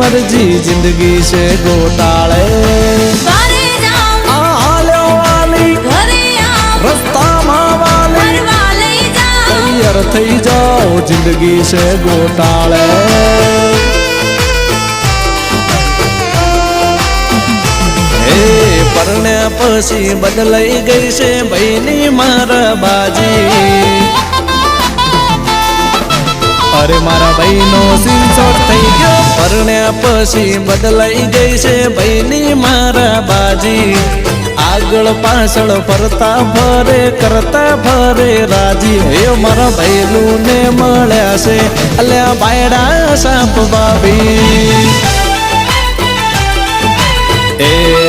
मर्जी जिंदगी से घोटाले रस्ता तैयार थी जाओ जिंदगी से घोटाले परण्या पछी बदलाई गई से बहनी मारा बाजी अरे मारा बहनो सिलचोट थई गयो परण्या पछी बदलाई गई से बहनी मारा बाजी आगळ पाछळ फरता फरे करता फरे राजी हे मारा भैलू ने मळ्या से अल्या बायडा साप बाबी ए